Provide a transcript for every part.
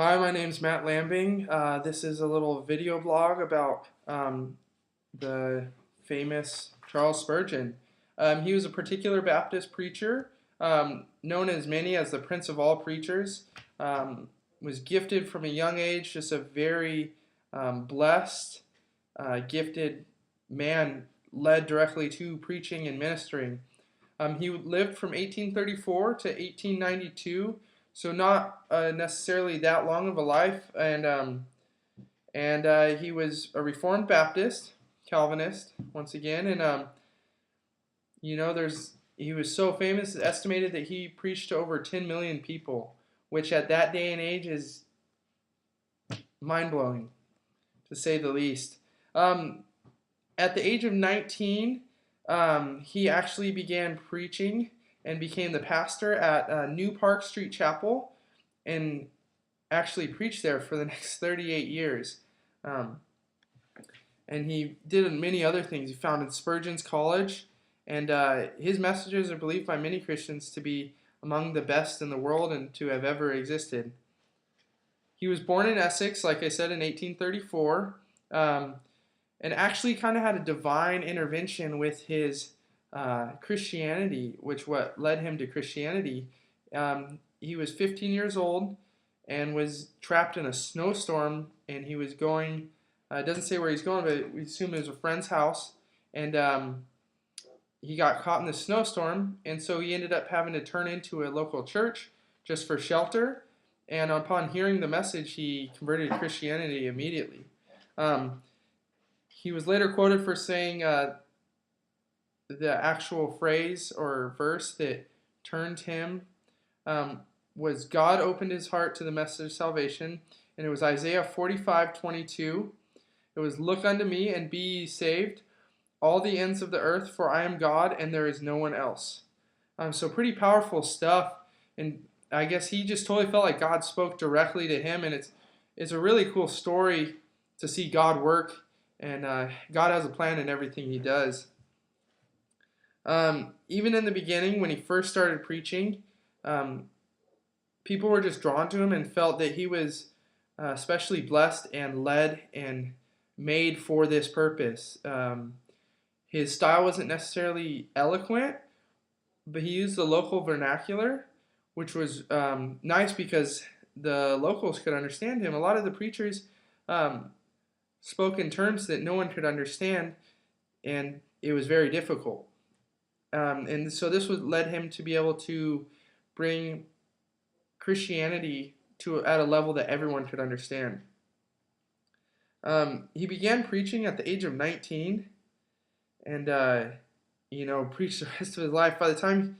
Hi, my name's Matt Lambing. This is a little video blog about the famous Charles Spurgeon. He was a particular Baptist preacher, known as many as the Prince of all preachers. Was gifted from a young age, just a very blessed, gifted man, led directly to preaching and ministering. He lived from 1834 to 1892, so not necessarily that long of a life, and he was a Reformed Baptist, Calvinist once again, and there's he was so famous, it's estimated that he preached to over 10 million people, which at that day and age is mind blowing, to say the least. At the age of 19, he actually began preaching and became the pastor at New Park Street Chapel, and actually preached there for the next 38 years. And he did many other things. He founded Spurgeon's College, and his messages are believed by many Christians to be among the best in the world and to have ever existed. He was born in Essex, like I said, in 1834, and actually kind of had a divine intervention with his Christianity, which what led him to Christianity. He was 15 years old and was trapped in a snowstorm, and he was going, it doesn't say where he's going, but we assume it was a friend's house, and he got caught in the snowstorm, and so he ended up having to turn into a local church just for shelter, and upon hearing the message, he converted to Christianity immediately. He was later quoted for saying the actual phrase or verse that turned him was, God opened his heart to the message of salvation, and it was Isaiah 45:22. It was, look unto me and be ye saved, all the ends of the earth, for I am God and there is no one else. So pretty powerful stuff, and I guess he just totally felt like God spoke directly to him, and it's a really cool story to see God work, and God has a plan in everything he does. Even in the beginning, when he first started preaching, people were just drawn to him and felt that he was especially blessed and led and made for this purpose. His style wasn't necessarily eloquent, but he used the local vernacular, which was nice because the locals could understand him. A lot of the preachers spoke in terms that no one could understand, and it was very difficult. And so this led him to be able to bring Christianity at a level that everyone could understand. He began preaching at the age of 19, and preached the rest of his life. By the time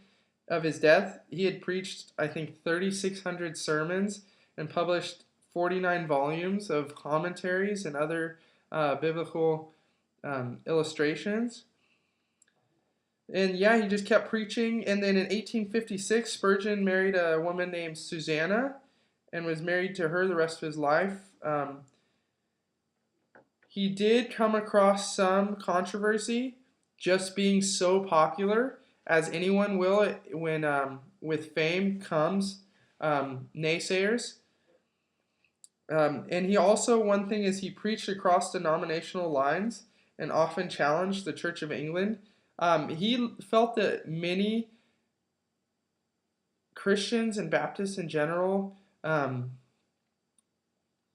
of his death, he had preached, I think, 3,600 sermons and published 49 volumes of commentaries and other biblical illustrations. And yeah, he just kept preaching. And then in 1856, Spurgeon married a woman named Susanna and was married to her the rest of his life. He did come across some controversy, just being so popular, as anyone will when with fame comes naysayers. And he also, one thing is, he preached across denominational lines and often challenged the Church of England. He felt that many Christians and Baptists in general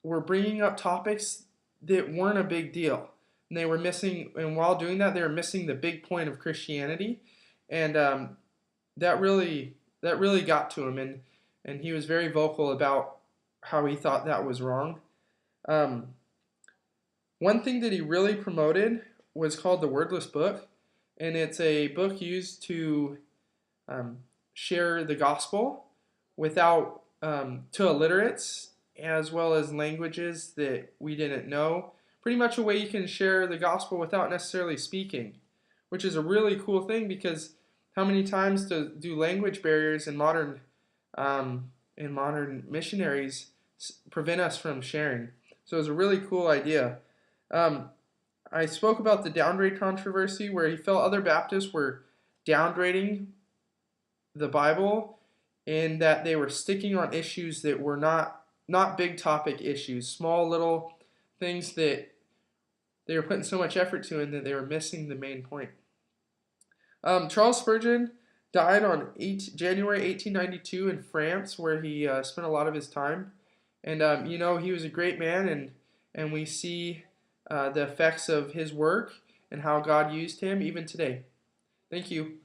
were bringing up topics that weren't a big deal. And they were missing, and while doing that, they were missing the big point of Christianity. And that really got to him, and he was very vocal about how he thought that was wrong. One thing that he really promoted was called the Wordless Book, and it's a book used to share the gospel without to illiterates, as well as languages that we didn't know. Pretty much a way you can share the gospel without necessarily speaking, which is a really cool thing, because how many times do language barriers in modern missionaries prevent us from sharing? So it's a really cool idea. I spoke about the downgrade controversy, where he felt other Baptists were downgrading the Bible in that they were sticking on issues that were not not big topic issues, small little things that they were putting so much effort to and that they were missing the main point. Charles Spurgeon died on January 1892 in France, where he spent a lot of his time. And he was a great man, and we see the effects of his work and how God used him even today. Thank you.